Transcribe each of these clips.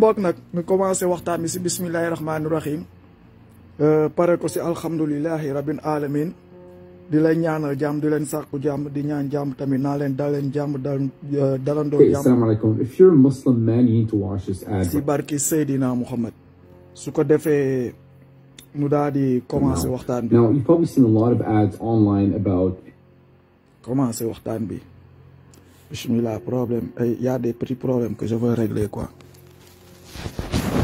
boog nag ñu commencé waxtaan bi si bismillahi rahmaani rahim pare ko si alhamdulilahi rabbil alamin di leen ñaanal jàmm di leen sàkku jàmm di ñaan jàmm tamit naa leen daleen jàmm dalandoo jàmm. Assalamualaikum. If you're a Muslim man, you need to watch this ad. si barki Seydina Muhammad su ko defee mu daal di commencé waxtaan bi. Now you've probably seen a lot of ads online about. Commencé waxtaan bi. Bismillah, problème. Il y a des petits problèmes que je veux régler, quoi.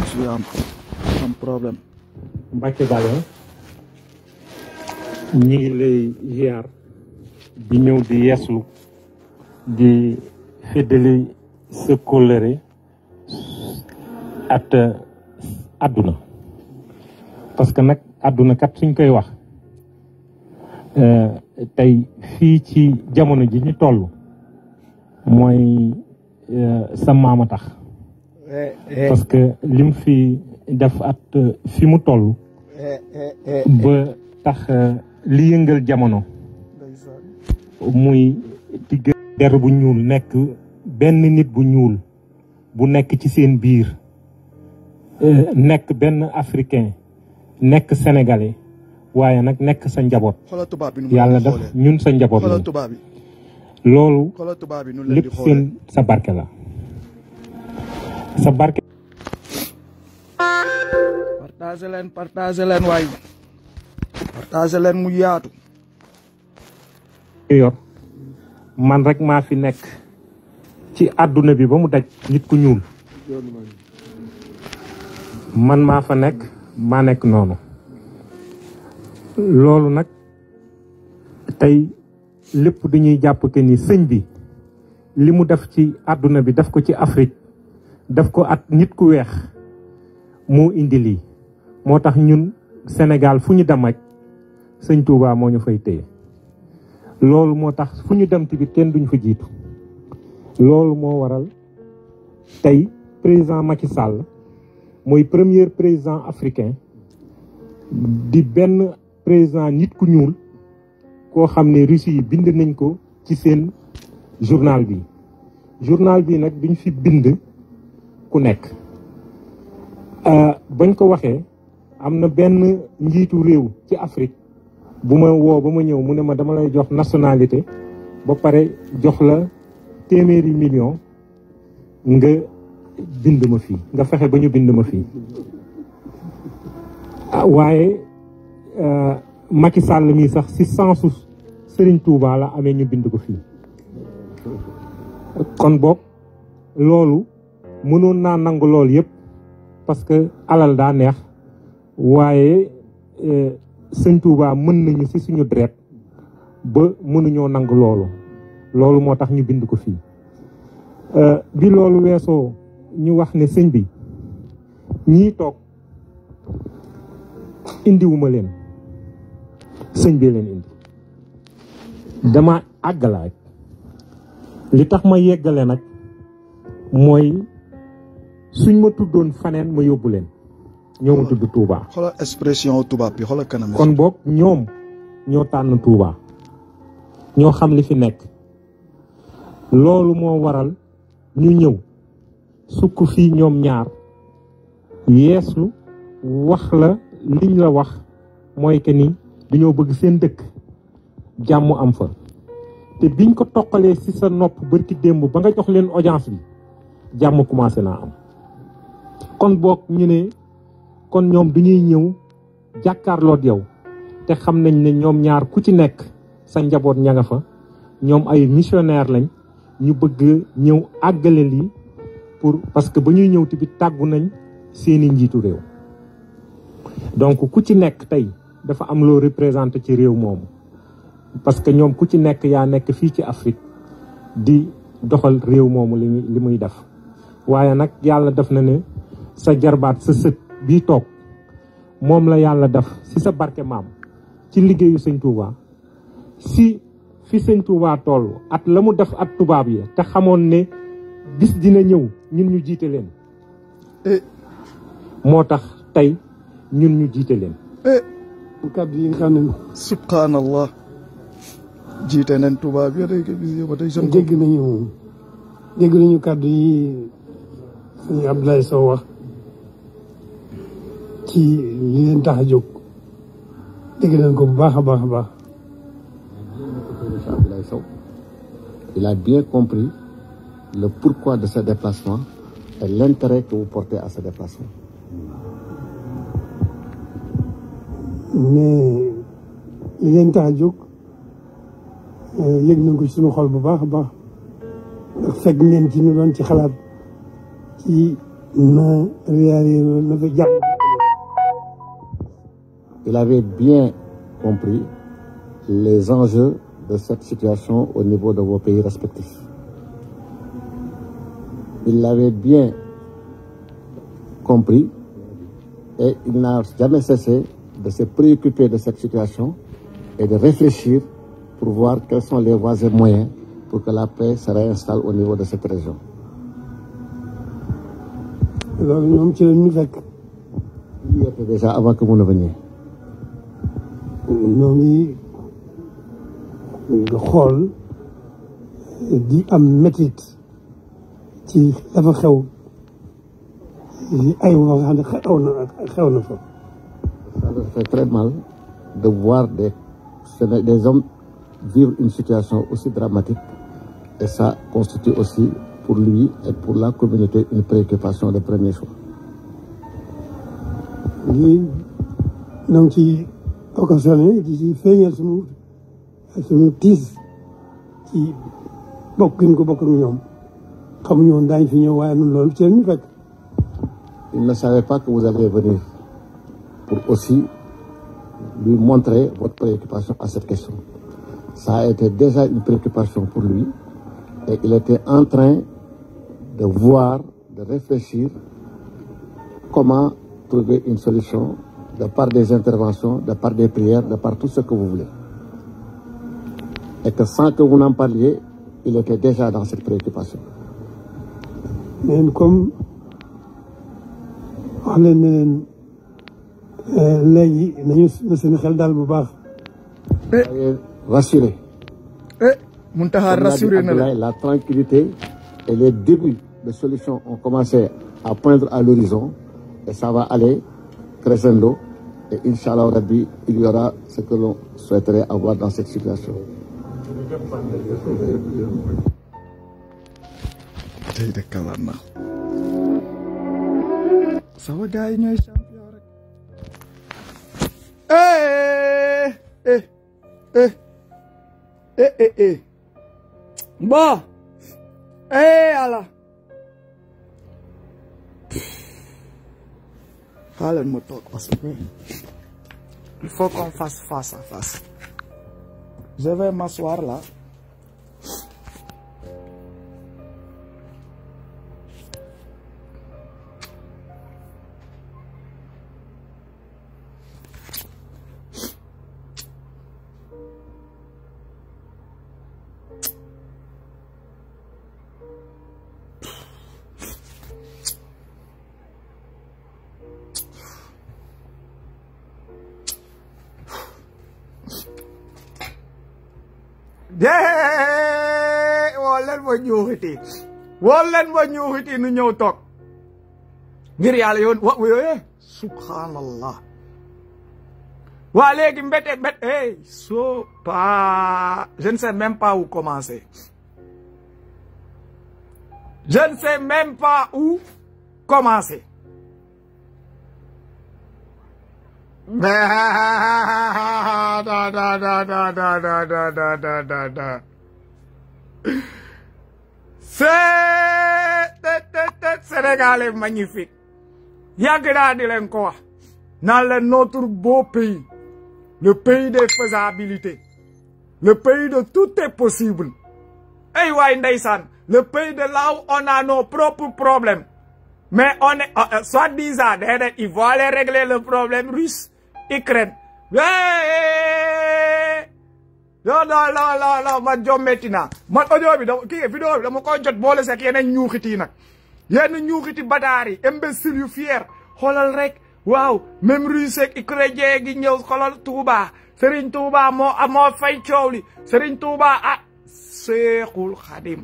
Je suis en problème. Mbacke Balla ñi ngi lay ziar di ñëw di yeeslu di feddali sa kóllëre at àdduna parce que nag àdduna kat suñ koy wax tey fii ci jamono ji ñu toll mooy sa maama tax parce que lim fi def at fi mu toll ba tax li yëngal jamono muy digg der bu ñuul nekk benn nit bu ñuul bu nekk ci seen biir nekk benn africain nekk sénégalais waaye nag nekk sa njaboot yàlla def ñun sa njaboot loolu lépp seen sa barke la sa barke partagé leen waay partagé leen mu yaatu yor man rek maa fi nekk ci àdduna bi ba mu daj nit ku ñuul man maa fa nekk maa nekk noonu loolu nag tey lépp dañuy jàpp que ni sëñ bi li mu def ci àdduna bi def ko ci Afrique def ko at nit ku weex moo indi lii moo tax ñun Sénégal fu ñu dem rek sëñ Touba moo ñu fay téye loolu moo tax fu ñu dem tamit kenn duñ fa jiitu loolu moo waral tey président Macky Sall mooy premier président africain di benn président nit ku ñuul koo xam ne Russie yi bind nañ ko ci seen journal bi nag duñ fi bind ku nekk bañ ko waxee am na benn njiitu réew ci Afrique bu ma woo ba ma ñëw mu ne ma dama lay jox nationalité ba pare jox la téeméeri million nga bind ma fii nga fexe ba ñu bind ma fii waaye Macky Sall mii sax si sensu Serigne Touba la amee ñu bind ko fii kon boog loolu mënoon naa nangu lool yëpp parce que alal daa neex waaye sëñ Touba mën nañu ci suñu deret ba mënuñoo nangu loolu moo tax ñu bind ko fii bi loolu weesoo ñu wax ne sëñ bi ñii toog indiwuma leen sëñ bi leen indi dama àggala rek li tax ma yeggale nag mooy suñ ma tuddoon faneen ma yóbbu leen ñoo ma tudd Touba. xoolal expression Touba bi xoolal kanam. kon boog ñoom ñoo tànn Touba ñoo xam li fi nekk loolu moo waral ñu ñëw sukk fii ñoom ñaar yeeslu wax la liñ la wax mooy que ni dañoo bëgg seen dëkk jàmm am fa te biñ ko toqalee ci sa nopp bërki démb ba nga jox leen audience bi jàmm commencé naa am kon boog ñu ne kon ñoom duñuy ñëw jàkkaarloog yow te xam nañ ne ñoom ñaar ku ci nekk sa njaboot ña nga fa ñoom ay missionnaire lañ ñu bëgg ñëw àggale lii pour parce que ba ñuy ñëw tamit tàggu nañ seeni njiitu réew donc ku ci nekk tey dafa am loo représenté ci réew moomu parce que ñoom ku ci nekk yaa nekk fii ci Afrique di doxal réew moomu li muy def waaye nag yàlla def na ne sa jarbaat sa sët bii toog moom la yàlla def ci sa barke maam ci liggéeyu sëñ Touba si fi sëñ Touba toll at la mu def at tubaab yi te xamoon ne bis dina ñëw ñun ñu jiite leen moo tax tey ñun ñu jiite leen kàddu yi nga xam ne subhanallah jiite nañ tubaab yi rek bis ba tey dégg nañu kàddu yi sëñ Abdoulaye Sow wax ci li leen tax a jóg dégg nañ ko bu baax a baax a baax. Abdoulaye Sow, il a bien compris le pourquoi de ce déplacement et l'intérêt que vous portez à ce déplacement. mais li leen tax a jóg yëg nañ ko ci suñu xol bu baax a baax ndax fekk ngeen ci ñu doon ci xalaat ci na réalité na fa jàpp. Il avait bien compris les enjeux de cette situation au niveau de vos pays respectifs. Il l'avait bien compris et il n'a jamais cessé de se préoccuper de cette situation et de réfléchir pour voir quelles sont les voies et moyens pour que la paix se réinstalle au niveau de cette région. loolu ñoom ci la ñu fekk. Il y était déjà avant que vous ne veniez. ñoo ngi xool di am métit ci dafa xew ay wax xam ne xew na fa. Ça me fait très mal de voir des hommes vivre une situation aussi dramatique et ça constitue aussi pour lui et pour la communauté une préoccupation de premier choix. lii ñoo ngi ci occasionné di ci feeñal suñu tiis ci bokk gi ñu ko bokk ak ñoom xamuñu woon daañu fi ñëw waaye ñun loolu ci la ñu fekk. Il ne savait pas que vous alliez venir pour aussi lui montrer votre préoccupation à cette question. Ça a été déjà une préoccupation pour lui et il était en train de voir, de réfléchir comment trouver une solution de par des interventions, de par des prières, de par tout ce que vous voulez. Et que sans que vous n'en parliez, il était déjà dans cette préoccupation. Mais comme wax leen ne leen léegi nañu na seen xel daal bu baax. Soyez rassurés. Mountakha rassuré na la. La tranquillité et les débuts de solutions ont commencé à poindre à l'horizon et ça va aller crescendo et Inch'Allah Rabbi, il y aura ce que l'on souhaiterait avoir dans cette situation. tey de kalar na sama gars yi ñooy champion rek bon ala xaaral ma toog parce que il faut qu'on fasse face à face. Je vais m'asseoir là. wol leen ma ñuuxiti nu ñëw toog ngir yàlla yoon subhanallah waa léegi mbete so pas je ne sais même pas où commencer Sénégal est magnifique. Yàgg naa di leen ko wax naan leen notre beau pays, le pays des faisabilités, le pays de tout est possible. Ay waay ndeysaan, le pays de là où on a nos propres problèmes. Mais on est soi-disant déedéet, il faut aller régler le problème russe, Ukraine. non man jommetti naa man audio bi kii vidéo bi dama koy jot boole sek yeneen ñuuxiti nag yenn ñuuxiti badaar yi imbécile yu fier xoolal rek waaw même russe ak ukrainien gi ñëw xoolal Touba Serigne Touba moo fay coow li Serigne Touba Seexul Xadim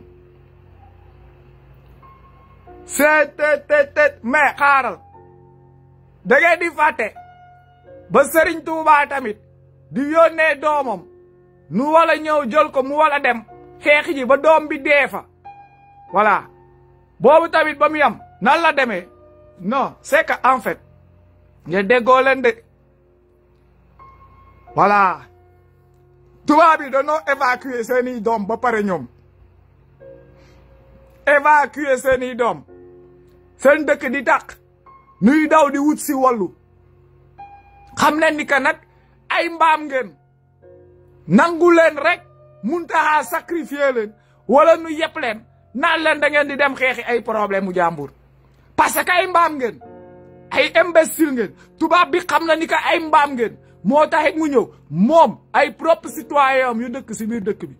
mais xaaral da ngeen di fàtte ba Serigne Touba tamit di yónnee doomam nu wala ñëw jël ko mu wala dem xeex ji ba doom bi dee fa voilà boobu tamit ba mu yam nan la demee non c'est que en fait ngeen déggoo leen de voilà tubaab bi dañoo évacuer seeni doom ba pare ñoom évacuer seeni doom seen dëkk di tàq nuy daw di wut si wallu xam leen ni que nag ay mbaam ngeen nangu leen rek Mountakha sacrifier leen wala nu yëpp leen naan leen da ngeen di dem xeexi ay problème mu jàmbur parce que ay mbaam ngeen ay imbécile ngeen tubaab bi xam na ni que ay mbaam ngeen moo taxit mu ñëw moom ay propre citoyen am yu dëkk si biir dëkk bi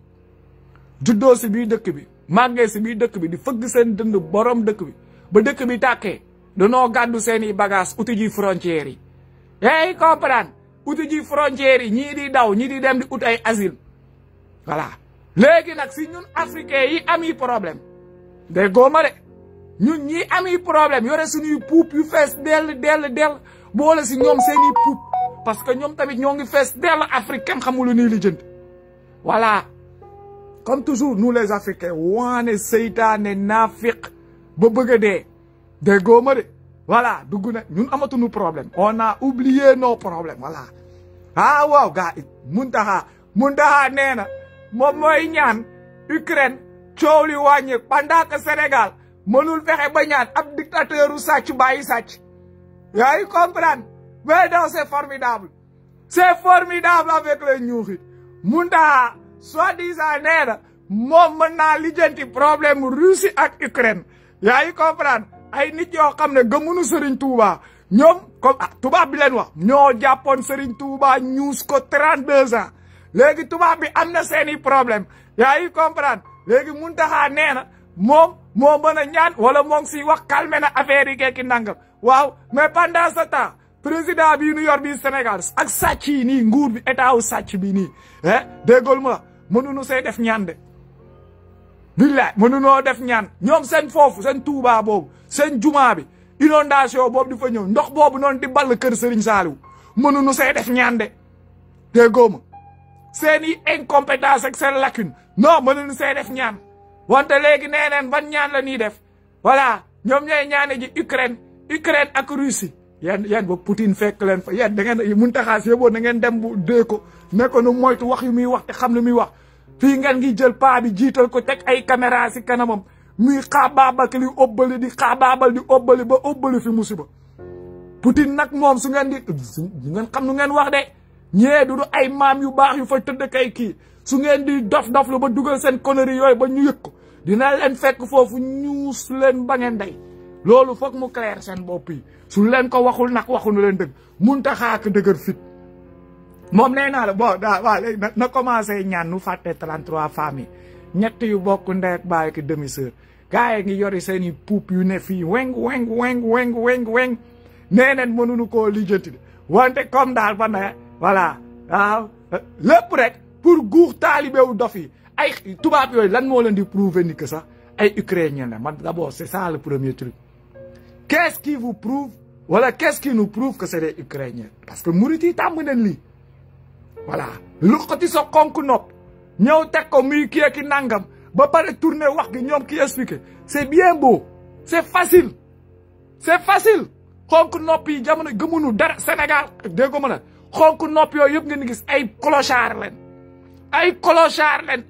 juddoo si biir dëkk bi màggee si biir dëkk bi di fëgg seen dënd borom dëkk bi ba dëkk bi tàkkee danoo gàddu seeni bagage uti ji frontières yi ey comprendre uti ji frontières yi ñii di daw ñii di dem di ut ay asile voilà léegi nag si ñun africain yi ami problème de góoma de ñun ñii ami problème yore suñuy puup yu fees dell boole si ñoom seeni puup parce que ñoom tamit ñoo ngi fees dell africain xamulu nii li jënd voilà comme toujours nous les africains waane seytaane naafiq ba bëgg a dee de góoma de voilà dugg na ñun amatuñu problème on a oublié nos problèmes voilà ah waaw gaa it Mountakha nee na moom mooy ñaan Ukraine coow li wàññi pendant que Sénégal mënul fexe ba ñaan ab dictateur u sàcc bàyyi sàcc yaa ngi comprendre mais non c'est formidable avec les ñuuxit Mountakha soi-disant nee na moom mën naa lijjanti problème Russie ak Ukraine yaa ngi comprendre ay nit yoo xam ne gëmunu Serigne Touba ñoom comme tubaab bi leen wax ñoo jàppoon Serigne Touba ñuus ko 32 ans léegi tubaab bi am na seeni problème yaa ngi comprendre léegi Mountakha nee na moom moo mën a ñaan wala moo ngi si wax calmer na affaire yi kekki nangam waaw mais pendant ce temps président bii nu yor bii Sénégal ak sàcc yi nii nguur bi état wu sàcc bi nii déggool ma mënuñu see def ñaan de billaay mënunoo def ñaan ñoom seen foofu seen Touba boobu seen jumaa bi inondation boobu di fa ñëw ndox boobu noonu di ball kër Serigne Saliou mënuñu see def ñaan de déggoo ma seen i incompétence ak seen lacune non mënuñu see def ñaan wante léegi nee neen ban ñaan la ñuy def voilà ñoom ñooy ñaane ji Ukraine ak Russie yéen ba Poutine fekk leen fa yéen da ngeen Mountakha yóbboo na ngeen dem bu dee ko ne ko nu moytu wax yu muy wax te xam lu muy wax fii ngeen ngi jël paa bi jiital ko teg ay caméra si kanamam muy xaabaabal li óbbali di xaabaabal di óbbali ba óbbali fi musiba Poutine nag moom su ngeen di ngeen xam nu ngeen wax de ñee du ay maam yu baax yu fa tëdd kay kii su ngeen di dof lu ba dugal seen conneries yooyu ba ñu yëg ko dina leen fekk foofu ñuus leen ba ngeen day loolu foog mu clair seen bopp yi su leen ko waxul nag waxuñu leen dëgg Mountakha ak dëgër fit moom nee naa la bon daa waa léegi na commencé ñaan nu fàtte 33 familles ñett yu bokk ndey ak baay ak demi sœur gars yi ngi yori seen i puup yu ne fii weng nee neen mënuñu koo lijjanti de wante comme daal ba ne voilà waaw lépp rek pour guux taalibewu dof yi ay tubaab yooyu lan moo leen di prouver ni que sax ay ukrainien la man d'abord c'est ça le premier truc qu'est-ce qui vous prouve wala qu'est-ce qui nous prouve que c'est des ukrainiens parce que murit yi tàmm nañ lii voilà luqati sa xonk nopp ñëw teg ko muy kii ki nangam ba pare tourner wax gi ñoom ki expliquer c'est bien beau c'est facile xonk nopp yi jamono gëmunu dara Sénégal dégg ma la xonk nopp yooyu yëpp ngeen gis ay clochard leen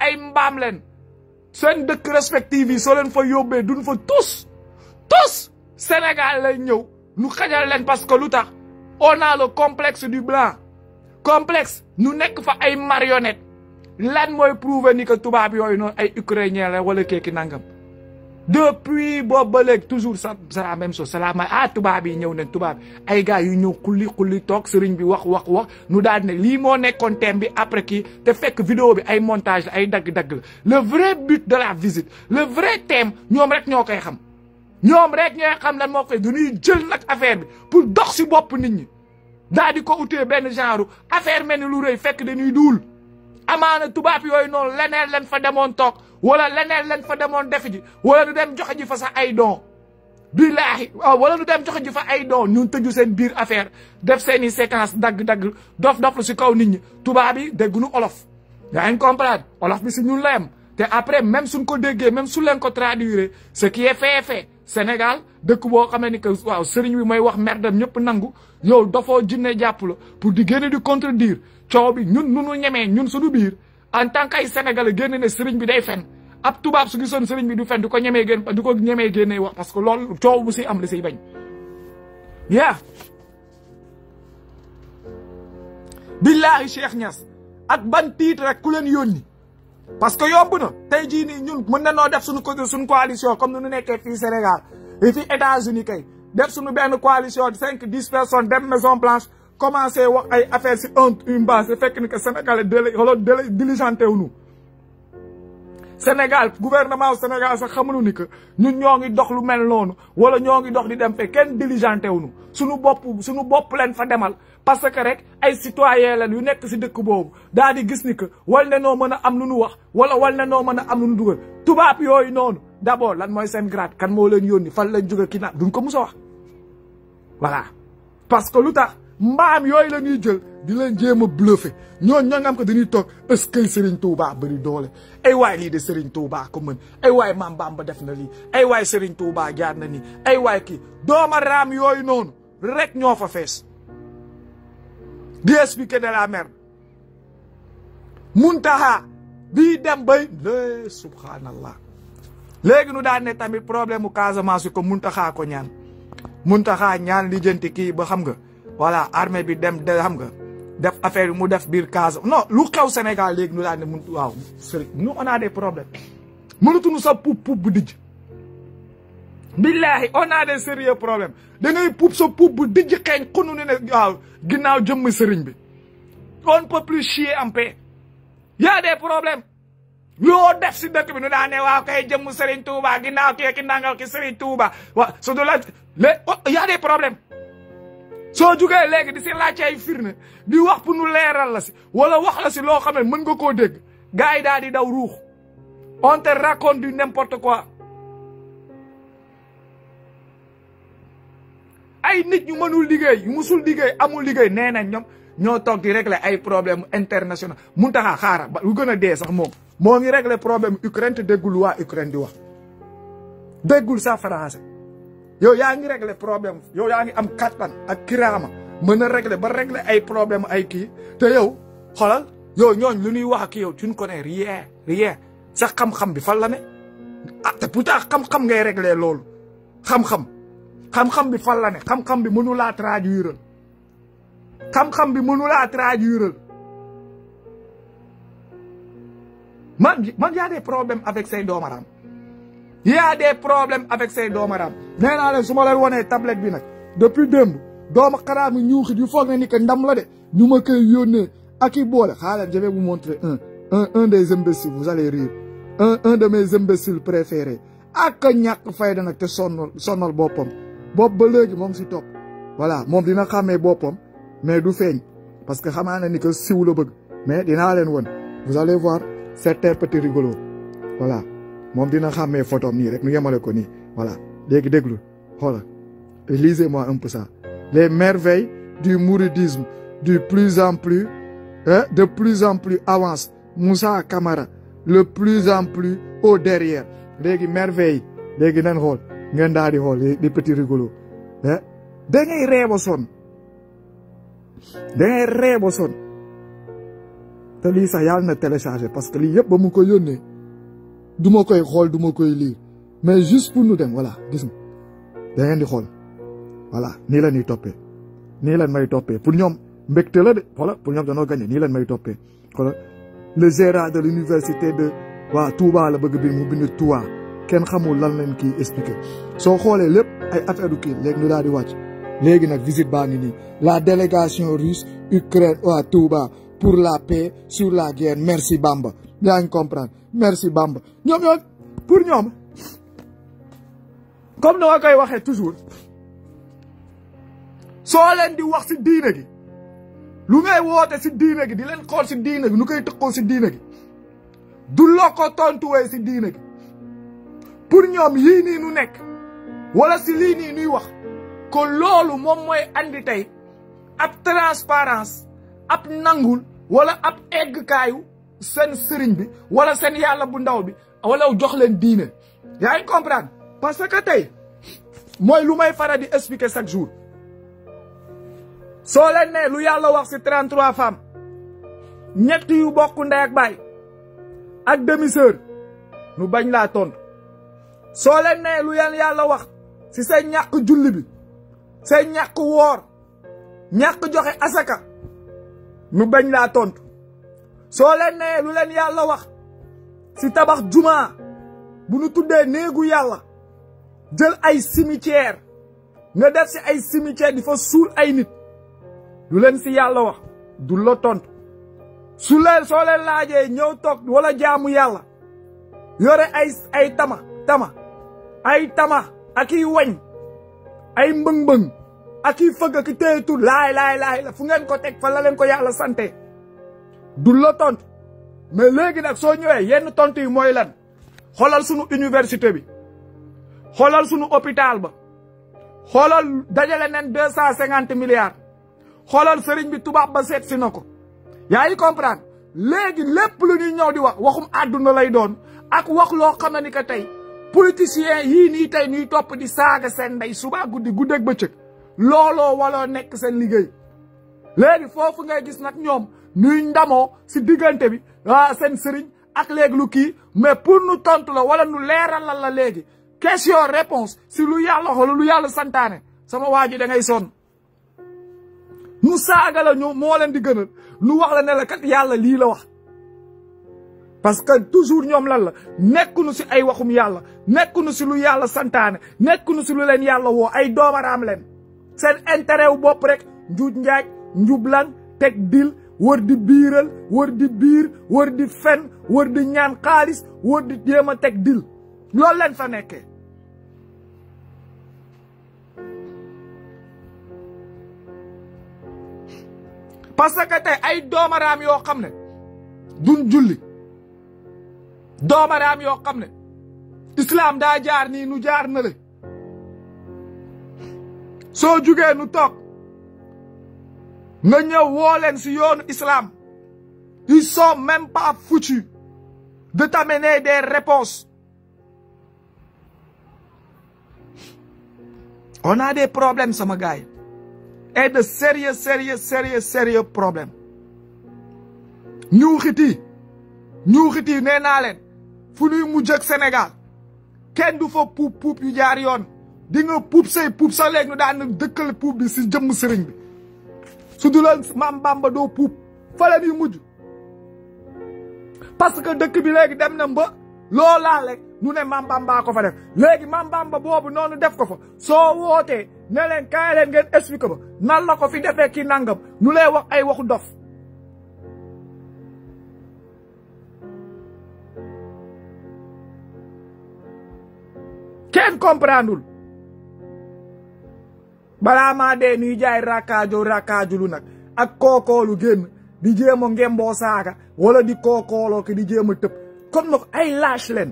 ay mbaam leen seen dëkk respective yi soo leen fa yóbbee duñ fa tous Sénégal lay ñëw nu xajal leen parce que lu tax on a le complexe du blanc complexe nu nekk fa ay marionnette lan mooy prouver ni que tubaab yooyu noonu ay ukrainien la wala keeki nangam depuis boobu ba léegi toujours ça c'est la même chose c'est la tubaab yi ñëw nañ tubaab ay gars yu ñëw xulli toog sëriñ bi wax nu daal ne lii moo nekkoon thème bi après kii te fekk vidéo bi ay montage la ay dagg-dagg la le vrai but de la visite le vrai thème ñoom rek ñoo koy xam lan moo koy dañuy jël nag affaire bi pour dox si bopp nit ñi daal di ko utee benn genre affaire mel ni lu rëy fekk dañuy duul amaana tubaab yooyu noonu leneen leen fa demoon toog wala leneen leen fa demoon def ji wala du dem joxe ji fa sax ay don billaahi wala nu dem joxe ji fa ay doon ñun tëju seen biir affaire def seeni séquence dagg-dagg dof lu si kaw nit ñi tubaab bi dégguñu olof yaa ngi comprendre olof bi si ñun la yem te après même suñ ko déggee même su leen ko traduire ce qui est fait Sénégal dëkk boo xamee ni que waaw sëriñ bi mooy wax merdam ñëpp nangu yow dafoo jinne jàpp la pour di génne di contredire coow bi ñun nunu ñemee ñun suñu biir en tant que ay sénégalais génne ne sëriñ bi day fen ab tubaab su gisoon sëriñ bi du fen du ko ñemee génne wax parce que loolu coow bu si am la siy bañ billaahi Cheikh Niass ak ban titre rek ku leen yónni parce que yomb na tey jii nii ñun mën na noo def suñu coalition comme ni ñu nekkee fii Sénégal et fii États-Unis kay def suñu benn coalition 5-10 personnes dem Maison Blanche commencé wax ay affaire si une base fekk ni que Sénégal diligenté wu ñu Sénégal gouvernement Sénégal sax xamuñu ni que ñun ñoo ngi dox lu mel noonu wala ñoo ngi dox di dem fe kenn diligenté wu ñu suñu bopp leen fa demal parce que rek ay citoyen lan yu nekk si dëkk boobu daal di gis ni que wal ne noo mën a am lu nu wax wala wal ne noo mën a am lu nu dugal tubaab yooyu noonu d'abord lan mooy seen grade kan moo leen yónni fan lañ jóge kii duñ ko mus a wax voilà parce que lu tax mbaam yooyu la ñuy jël di leen jéem a bluffé ñooñu ñoo nga am ko dañuy toog est-ce que Serigne Touba bëri doole ay waay lii de Serigne Touba ko mën ay waay Maam Bamba def na lii ay waay Serigne Touba jaar na nii ay waay kii dooma raam yooyu noonu rek ñoo fa fees di expliquer de la merde Muntaha bii dem bay le subhanallah léegi nu daan ne tamit problème mu Casamance bi ko Muntaha ko ñaan Muntaha ñaan lijjanti kii ba xam nga voilà armée bi dem de xam nga def affaire bi mu def biir Casamance non lu xew Sénégal léegi nu daan ne mun waaw sëriñ nous on a des problèmes mënatuñu sa puub bu dijj billahi on a des sérieux problèmes da ngay puub sa puub bu dijj xeeñ xunu ne ne waaw ginnaaw jëmm sëriñ bi on ne peut plus chier en paix y a des problèmes yoo def si dëkk bi nu daan ne waaw kay jëmm sëriñ Touba ginnaaw kii ki nangal ki sëriñ Touba waaw su du la y a des problèmes soo jugee léegi di si laajte ay firnde di wax pour nu leeral la si wala wax la si loo xam ne mën nga koo dégg gars yi daal di daw ruux on te raconte du n'importe quoi ay nit ñu mënul liggéey yu musul liggéey amul liggéey nee nañ ñoom ñoo toog di régler ay problème international Muntaxa xaara ba lu gën a dee sax moom moo ngi régler problème Ukraine te déggul waa Ukraine di wax déggul sa français yow yaa ngi régler problème yow yaa ngi am kattan ak kiraama mën a régler ba régler ay problème ay kii te yow xoolal yow ñooñ lu ñuy wax ak yow tu ne connais rien sax xam-xam bi fan la ne ah te pourtant xam-xam ngay régler loolu xam-xam bi fan la ne xam-xam bi mënu laa traduire xam-xam bi mënu laa traduire man y a des problèmes avec say doomaram y a des problèmes avec say doomaram nee naa leen su ma leen wonee tablette bi nag depuis démb dooma xaraam yi ñuuxit yu foog ne ni que ndam la de ñu ma koy yónnee ak i boole xaaral je vais vous montrer un des imbéciles vous allez rire un de mes imbéciles préférés ak ñàkk fayda nag te sonnal boppam bopp ba léegi moom si topp voilà moom dina xàmmee boppam mais du feeñ parce que xamaa na ni que siw la bëgg mais dinaa leen won vous allez voir certains petits rigolos voilà moom dina xàmmee photom nii rek nu yemale ko nii voilà léegi déglu xoolal lisez-moi un peu ça les merveilles du mouridisme de plus en plus avance Moussa Camara le plus en plus au derrière léegi merveille léegi nan xool ngeen daal di xool les petits rigolos da ngay reeba son te lii sax yàlla na télécharger parce que lii yëpp ba mu ko yónnee du ma koy xool du ma koy lire mais juste pour nous dem voilà gis nga da ngeen di xool voilà nii la ñuy toppee nii lan may toppee pour ñoom mbégte la de voilà pour ñoom danoo gagné nii lan may toppee xoolal le gérant de l'université de waa Touba la bëgg bi mu bind Touba kenn xamul lan leen kii expliqué soo xoolee lépp ay affaire du kii léegi ñu daal di wàcc léegi nag visite baa ngi nii la délégation russe Ukraine waa Touba pour la paix sur la guerre merci Bamba yaa ngi comprendre merci Bamba ñoom pour ñoom comme noo koy waxee toujours soo leen di wax si diine gi lu ngay woote si diine gi di leen xool si diine gi nu koy tëqoo si diine gi du loo ko tontuwee si diine gi pour ñoom yii nii nu nekk wala si lii nii nuy wax ko loolu moom mooy andi tey ab transparence ab nangul wala ab eggkaayu seen sëriñ bi wala seen yàlla bu ndaw bi wala jox leen diine yaa ngi comprendre parce que tey mooy lu may fara di expliquer chaque jour soo leen ne lu yàlla wax si 33 femmes ñett yu bokk ndey ak baay ak demi-sœur nu bañ laa tontu soo leen ne lu yàlla wax si seen ñàkk julli bi seen ñàkk woor ñàkk joxe asaka nu bañ laa tontu soo leen ne lu leen yàlla wax si tabax juma bu nu tuddee néegu yàlla jël ay cimetière nga def si ay cimetière di fa suul ay nit lu leen si yàlla wax du la tontu su leen soo leen laajee ñëw toog wala jaamu yàlla yore ay tama ak i wañ ay mbëng-mbëng ak i fëgg ak i téye tur laay la fu ngeen ko teg fa la leen ko yàlla sante du la tontu mais léegi nag soo ñëwee yenn tontu yi mooy lan xoolal sunu université bi xoolal sunu hôpital ba xoolal dajale nen 250 milliards xoolal sëriñ bi tubaab ba seet si na ko yaa ngi comprendre léegi lépp lu ñuy ñëw di wax waxum àdduna lay doon ak wax loo xam ne ni que tey politiciens yii nii tey ñuy topp di saaga seen ndey suba guddi guddeeg bëccëg looloo waloo nekk seen liggéey léegi foofu ngay gis nag ñoom ñuy ndamoo si diggante bi seen sëriñ ak léegi lu kii mais pour nu tontu la wala nu leeralal la léegi question réponse si lu yàlla xool lu yàlla santaane sama waa ji da ngay sonn nu saaga la ñu moo leen di gënal nu wax la ne la kat yàlla lii la wax parce que toujours ñoom lan la nekkunu si ay waxum yàlla nekkunu si lu yàlla santaane nekkunu si lu leen yàlla woo ay doomaraam leen seen intérêt wu bopp rek njuuj njaaj njublan teg dil wër di biiral wër di biir wër di fen wër di ñaan xaalis wër di jéem a teg dil loolu leen fa nekkee parce que tey ay doomaraam yoo xam ne duñ julli doomaraam yoo xam ne islam daa jaar nii nu jaar na le soo jugee nu toog nga ñëw woo leen si yoonu islam ils sont même pas foutus de t'amener des réponses on a des problèmes sama gars yi et de sérieux problèmes ñuuxiti nee naa leen fu ñuy mujj ak Sénégal kenn du fa puub yu jaar yoon di nga puub say puub sax léegi nu daan dëkkal puub bi si jëmm sëriñ bi su du loon Maam Bamba doo puub fa la ñuy mujj parce que dëkk bi léegi dem na ba loolaa rek nu ne Maam Bamba ko fa def léegi Maam Bamba boobu noonu def ko fa soo wootee ne leen kaay leen ngeen expliqué ba nan la ko fi defee kii nangam nu lay wax ay waxu dof kenn comprendul balaa maa dee nuy jaay rakkaajulu nag ak kookoolu génn di jéem a ngemboo saaga wala di kookooloo ki di jéem a tëb kon nag ay lâche leen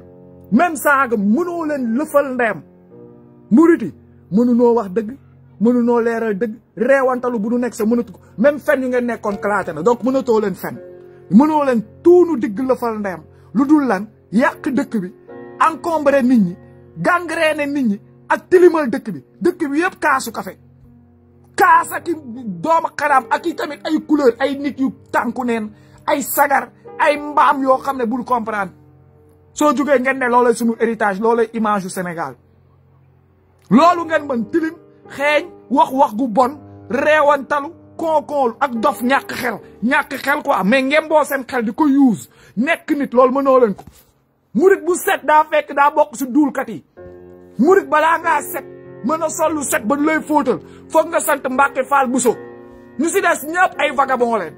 même saaga mënoo leen lëfal ndeyam muriti mënunoo wax dëgg mënunoo leeral dëgg reewantalu bu nu nekk sa mënatu ko même fen yu ngeen nekkoon kalaate na donc mënatoo leen fen mënoo leen tuunu digg lëfal ndeyam lu dul lan yàq dëkk bi encombré nit ñi gangréné nit ñi ak tilimal dëkk bi yëpp kaasu café kaas ak i dooma xaraam ak i tamit ay couleur ay nit yu tànku neen ay sagar ay mbaam yoo xam ne bul comprendre soo jógee ngeen ne loolay sunu héritage loolay image yu Sénégal loolu ngeen mën tilim xeeñ wax gu bon reewantalu konkoolu ak dof ñàkk xel quoi mais ngeen boo seen xel di ko use nekk nit loolu mënoo leen ko murit bu set daa fekk daa bokk si duulkat yi murit balaa ngaa set mën a sollu set ba lay fóotal foog nga sant Mbàkke Faal Buso ñu si des ñëpp ay vagabond leen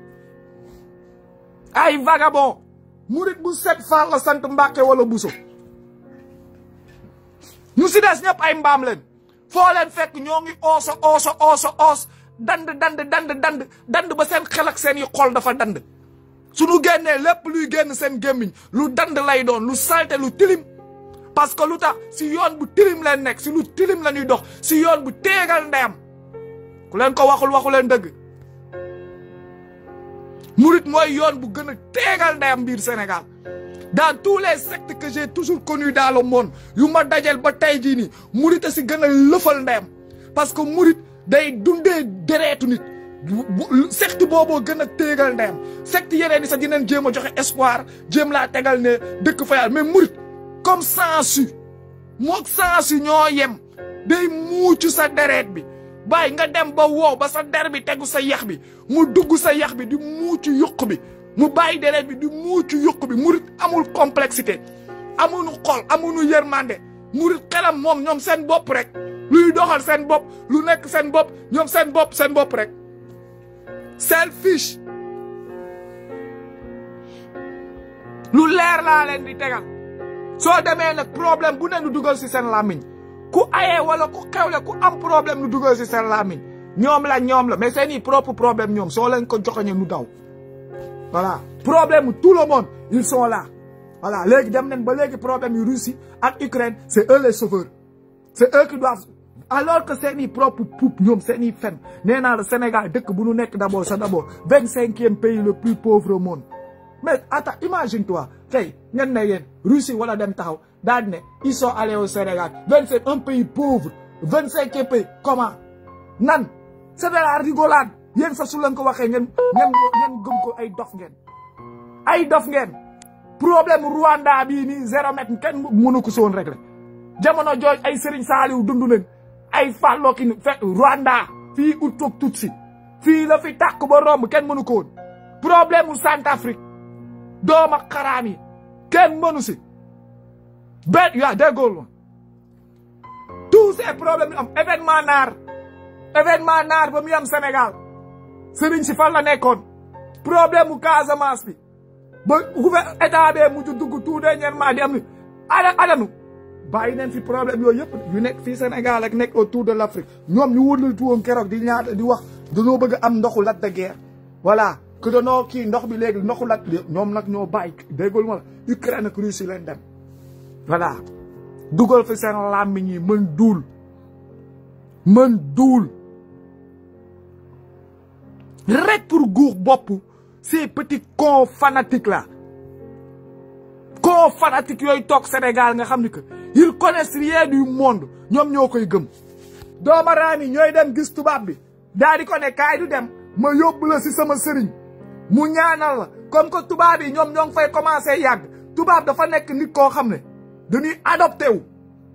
ay vagabond murit bu set Faal la sant Mbàkke wala Buso ñu si des ñëpp ay mbaam leen foo leen fekk ñoo ngi oos dand ba seen xel ak seen yi xol dafa dand suñu génnee lépp luy génn seen gémmiñ lu dand lay doon lu salte lu tilim parce que lu tax si yoon bu tilim leen nekk si lu tilim la ñuy dox si yoon bu teegal ndeyam ku leen ko waxul waxu leen dëgg murit mooy yoon bu gën a teegal ndeyam biir Sénégal dans tous les sectes que j'ai toujours connus dans le monde yu ma dajel ba tey jii nii murit a si gën a lëfal ndeyam parce que murit day dundee dereetu nit secte booboo gën a teegal ndeyam secte yeneen di sax dinañ jéem a joxe espoir jéem laa tegal ne dëkk fa yàlla mais murit comme sansu mook sansu ñoo yem day muucu sa deret bi bàyyi nga dem ba wow ba sa der bi tegu sa yax bi mu dugg sa yax bi di muucu yuq bi mu bàyyi deret bi di muucu yuq bi murit amul complexité amuñu xol amuñu yërmande murit xelam moom ñoom seen bopp rek luy doxal seen bopp lu nekk seen bopp ñoom seen bopp rek selfish lu leer laa leen di tegal soo demee nag problème bu ne nu dugal si seen làmmiñ ku ayee wala ku xewle ku am problème nu dugal si seen làmmiñ ñoom la mais seeni propre problème ñoom soo leen ko joxoñe nu daw voilà problème tout le monde ils sont là voilà léegi dem nañ ba léegi problème yu Russie ak Ukraine c'est eux les sauveurs c'est eux qui doivent alors que seeni propre poupe ñoom seeni fen nee naa la Sénégal dëkk bu nu nekk d'abord 25e pays le plus pauvre au monde mais attends imagine-toi tey ngeen ne yéen Russie wala dem taxaw daal ne ils sont allés au Sénégal 27 un pays pauvre 25e pays comment nan c'est de la rigolade yéen sa su leen ko waxee ngeen gëm ko ay dof ngeen problème Rwanda bii nii 0 mètre kenn mënu ko soon régler jamono jooj ay Serigne Saliou dund leen ay fàlloo ki fekk Rwanda fii Hutu Tutsi fii la fi tàkk ba romb kenn mënu ko woon problème Centrafrique dooma xaraam yi kenn mënu si bet yaa déggool ma tous ces problèmes am événement naar ba mu am Sénégal Serigne si fan la nekkoon problème mu Casamance bi ba état bee mujj dugg tout dernièrement di am ni adanu bàyyi neen fi problème yooyu yëpp yu nekk fii Sénégal ak nekk autour de l'Afrique ñoom ñu wërlal tuwoon keroog di ñaata di wax dañoo bëgg am ndoxu Lac de Guiers voilà que danoo kii ndox bi léegi ndoxu Lac ñoom nag ñoo bàyyi déggul ma la Ukraine ak Russie leen dem voilà dugal fi seen làmmiñ yi mën duul rek pour guux bopp ces petits cons fanatiques là cons fanatiques yooyu toog Sénégal nga xam ni que ils connaissent rien du monde ñoom ñoo koy gëm doomaraam yi ñooy dem gis tubaab bi daal di ko ne kaay du dem ma yóbbu la si sama sëriñ mu ñaanal la comme que tubaab yi ñoom ñoo ngi fay commencé yàgg tubaab dafa nekk nit koo xam ne dañuy adopté wu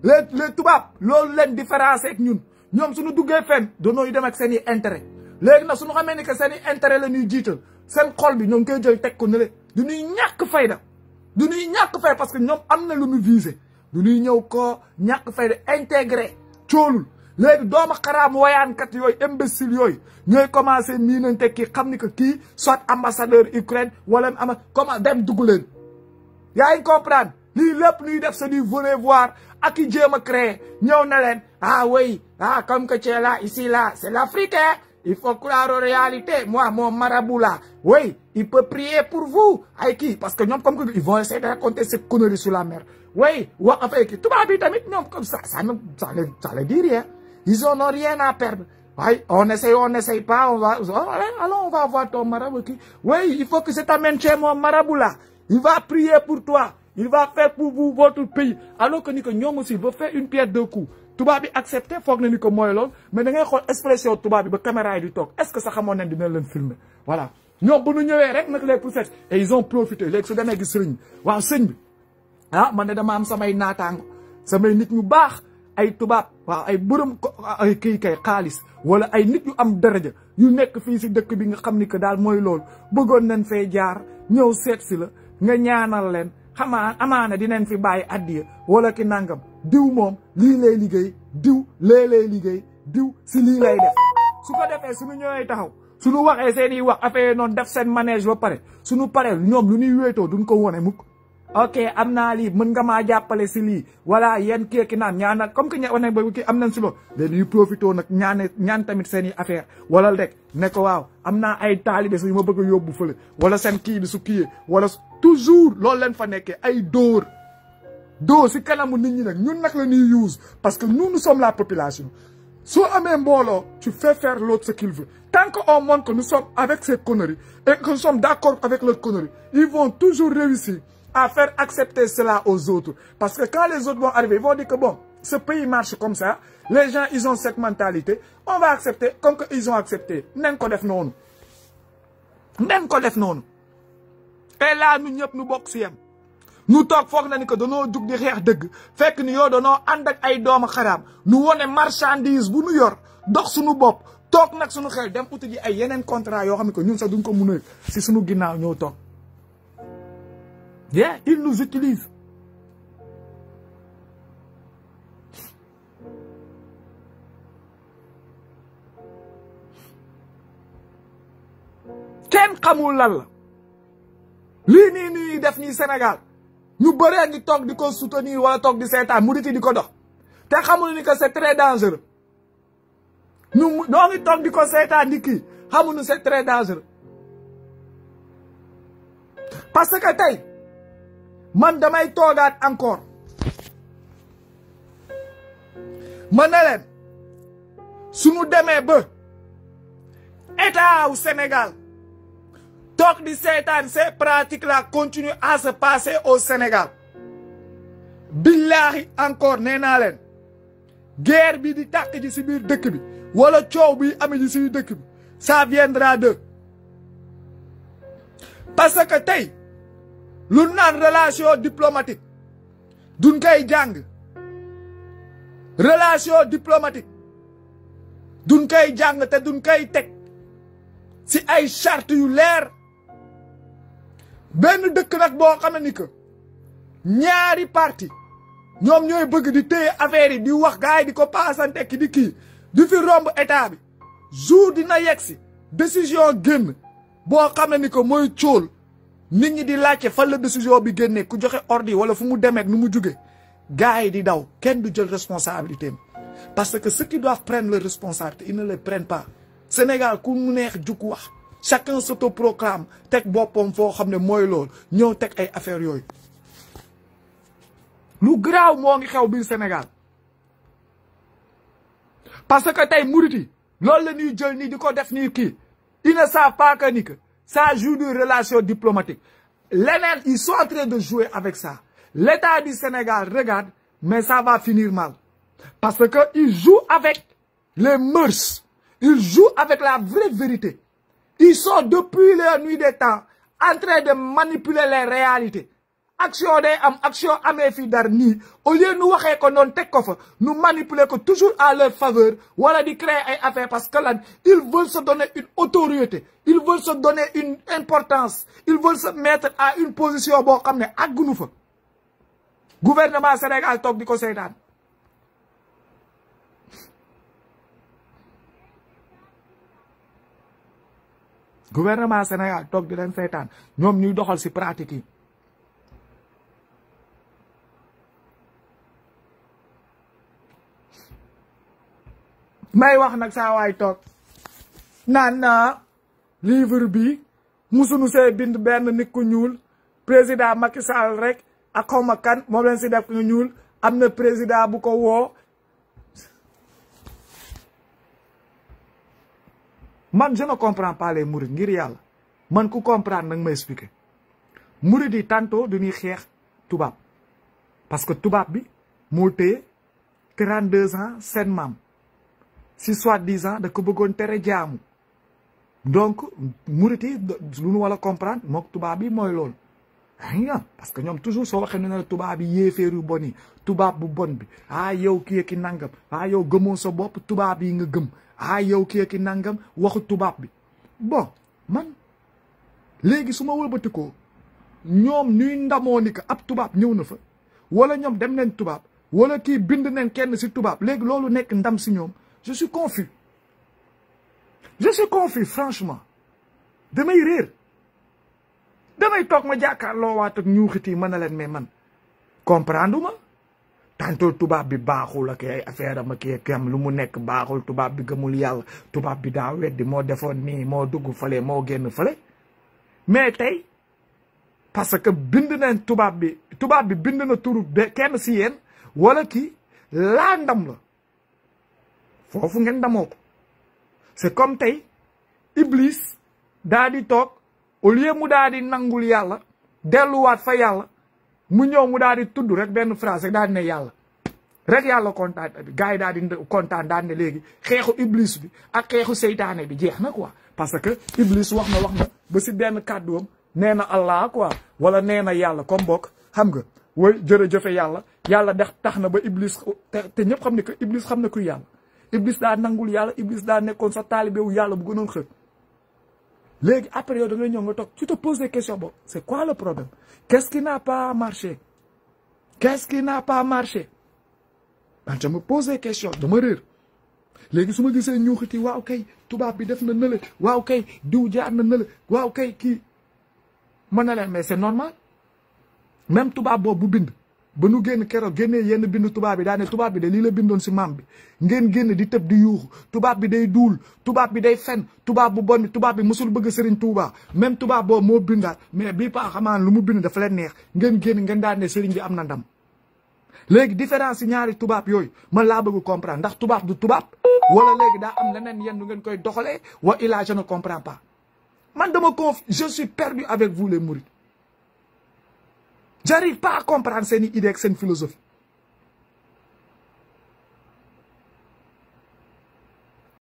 les tubaab loolu leen différencier ak ñoom suñu duggee fenn danooy dem ak seen i intérêt léegi nag suñu xamee ni que seen i intérêt la ñuy jiital seen xol bi ñoo ngi koy jël teg ko ne le du ñuy ñàkk fayda parce que ñoom am na lu ñu visé du ñuy ñëw ko ñàkk fayda intégré coolul léegi dooma xaraam wayaankat yooyu imbécile yooyu ñooy commencé miinante kii xam ni que kii soit ambassadeur Ukraine wala ama comment dem dugg leen yaa ngi comprendre lii lépp luy def c'est du venez voir ak i jéem a créer ñëw na leen ah oui comme que tu es là ici là c'est l'Afrique hein. Il faut croire aux réalités. Moi, mon marabout là, oui, il peut prier pour vous. Aïe qui? Parce que comme ils vont essayer de raconter ces conneries sur la mer. Oui, enfin, tout va bien, comme ça les dit rien. Ils n'ont rien à perdre. Oui, on n'essaye pas, on va voir ton marabout qui. Oui, il faut que je t'amène chez mon marabout là. Il va prier pour toi. Il va faire pour vous votre pays. Alors que nous aussi, veut faire une pierre deux coups. tubaab bi accepté foog na ni ko mooy lool mais da ngay xool expression tubaab bi ba caméra yi di toog est-ce que sax xamoon nañ dina leen filmer voilà ñoom bu ñu ñëwee rek nag léegi pour fait et ils ont profité léegi su demee gis sëriñ waaw sëñ bi man de dama am samay naataango samay nit ñu baax ay tubaab waaw ay bërëm ay kay xaalis wala ay nit yu am daraja yu nekk fii si dëkk bi nga xam ni que daal mooy loolu bëggoon nañ fay jaar ñëw seet si la nga ñaanal leen xamaa amaana dinañ fi bàyyi addiya wala ki nangam diw moom lii lay liggéey diw lee lay liggéey diw si lii lay def su ko defee suñu ñëwee taxaw suñu waxee seen i wax affaire noonu def seen manège ba pare suñu paree ñoom lu ñuy wéetoo duñ ko wone mukk ok am naa lii mën nga maa jàppale si lii wala yéen kii naan ñaanal comme que wane ba kii am nañ si loolu dañuy profité nag ñaan tamit seen i affaire wala rek ne ko waaw am naa ay taalibe su ma bëgg a yóbbu fële wala seen kii bi su kiyee wala toujours loolu leen fa nekkee ay dóor doo si kanamu nit ñi nag ñun nag la ñuy use parce que nous sommes la population soo amee mbooloo tu fais faire l'autre ce qu'il veut tant qu'on montre que nous sommes avec ces conneries et que nous sommes d'accord avec leurs conneries ils vont toujours réussir à faire accepter cela aux autres parce que quand les autres vont arriver ils vont dire que bon ce pays marche comme ça les gens ils ont cette mentalité on va accepter comme que ils ont accepté nañ ko def noonu nañ ko def noonu et là nous ñëpp nu bokk si yem nu toog foog na ni que danoo jug di xeex dëgg fekk ni yow danoo ànd ak ay doomu xaraam nu wone marchandise bu nu yor dox suñu bopp toog nag suñu xel dem uti ji ay yeneen contrat yoo xam ne que ñun sax duñ ko mun a si suñu ginnaaw ñoo toog bien ils nous utilisent kenn xamul lan la lii nii def nii Sénégal ñu bëree ngi toog di ko soutenir wala toog di seetaan murit yi di ko dox te xamul ni que c'est très dangereux ñu noo ngi toog di ko seetaan di kii xamul ni c'est très dangereux parce que tey man damay toogaat encore ma ne leen suñu demee ba état wu Sénégal toog di seetaan ces pratiques-là continuent à se passer au Sénégal billahi encore nee naa leen guerre bi di tàkk ji si biir dëkk bi wala coow bi amee ji si dëkk bi ça viendra d'eux parce que tey lu naan relation diplomatique duñ koy jàng relation diplomatique duñ koy jàng te duñ koy teg si ay charte yu leer benn dëkk nag boo xam ne ni que ñaari parti ñoom ñooy bëgg di téye affaire yi di wax gars yi di ko paasante ki di kii di fi romb état bi jour dina yegg si décision génn boo xam ne ni que mooy cóol nit ñi di laajte fan la décision bi génnee ku joxe ordre yi wala fu mu demee nu mu jóge gars yi di daw kenn du jël responsabilité parce que ceux qui doivent prendre leur responsabilité ils ne les prennent pas Sénégal ku mu neex jug wax chacun s'autoproclame teg boppam foo xam ne mooy loolu ñëw teg ay affaires yooyu lu garaaw moo ngi xew biir Sénégal parce que tey murit yi loolu la ñuy jël nii di ko def nii kii ils ne savent pas que ni que ça joue de relation diplomatique leneen ils sont en train de jouer avec ça l'état du Sénégal regarde mais ça va finir mal parce que ils jouent avec les mœurs ils jouent avec la vraie vérité ils sont depuis la nuit des temps en train de manipuler les réalités action day am action amee fii dar nii au lieu nu waxee ko noonu teg ko fa nu manipuler ko toujours à leur faveur wala di créer ay affaires parce que lan ils veulent se donner une autorité ils veulent se donner une importance ils veulent se mettre à une position boo xam ne àggunu fa gouvernement Sénégal toog di ko seetaan gouvernement Sénégal toog di leen seetaan ñoom ñuy doxal ci pratique yi may wax nag saa waay toog naan na livre bi musunu see bind benn nit ku ñuul président Macky Sall rek ak xawma kan moom leen si def ku ñuul am na président bu ko woo man je ne comprends pas les mourides ngir yàlla man ku comprendre nag ma expliquer mourides yi tantôt dañuy xeex tubaab parce que tubaab bi moo téye 32 ans seen maam si soi-disant da ko bëggoon tere jaamu donc murit yi lu nu wala comprendre mook tubaab bi mooy loolu parce que ñoom toujours soo waxee ne ne tubaab bi yéeféer yu bon yi tubaab bu bon bi yow kii ki nangam yow gëmoo sa bopp tubaab yi nga gëm yow kii ki nangam waxu tubaab bi bon man léegi su ma wëlbatikoo ñoom ñuy ndamoo ni que ab tubaab ñëw na fa wala ñoom dem nañ tubaab wala kii bind nañ kenn si tubaab léegi loolu nekk ndam si ñoom je suis confus franchement damay réer damay toog ma jàkkaarloo waat ak ñuuxit yi mën na leen mais man comprendre ma tantôt tubaab bi baaxul ak ay affaire am ak am lu mu nekk baaxul tubaab bi gëmul yàlla tubaab bi daa weddi moo defoon nii moo dugg fale moo génn fale mais tey parce que bind nañ tubaab bi bind na turu kenn si yéen wala kii laa ndam la foofu ngeen ndamoo ko c'est comme tey Iblis daa di toog au lieu mu daa di nangul yàlla delluwaat fa yàlla mu ñëw mu daa di tudd rek benn phrase rek daa di ne yàlla rek yàlla kontaan bi gars yi daa di kontaan daa ne léegi xeexu Iblis bi ak xeexu seytaane bi jeex na quoi parce que Iblis wax na ba si benn kàdduwam nee na Allah quoi wala nee na yàlla comme bokk xam nga woy jërëjëfe yàlla def tax na ba Iblis te ñëpp xam ne que Iblis xam na kuy yàlla Iblis daa nangul yàlla Iblis daa nekkoon sa taalibewu yàlla bu gënoon xër léegi après yow da ngay ñëw nga toog tu te poses des questions boobu c'est quoi le problème qu'est-ce qui n'a pas marché man je me pose des questions dama réer léegi su ma gisee ñuuxiti waaw kay tubaab bi def na nële waaw kay diw jaar na nële waaw kay kii mën na leen mais c'est normal même tubaab boobu bu bind ba nu génn keroog génnee yenn bind tubaab bi daa ne tubaab bi de lii la bindoon si maam bi ngeen génn di tëb di yuuxu tubaab bi day duul tubaab bi day fen tubaab bu bon bi tubaab bi musul bëgg Serigne Touba même tubaab boobu moo bindaat mais bii paa xamaan lu mu bind dafa leen neex ngeen génn ngeen daan ne Serigne bi am na ndam léegi différence yi ñaari tubaab yooyu man laa bëgg comprendre ndax tubaab du tubaab wala léegi daa am leneen yenn du ngeen koy doxalee wa ilaa je ne comprends pas man dama je suis perdu avec vous les mourides j'arrive pas à comprendre seen idée ak seen philosophie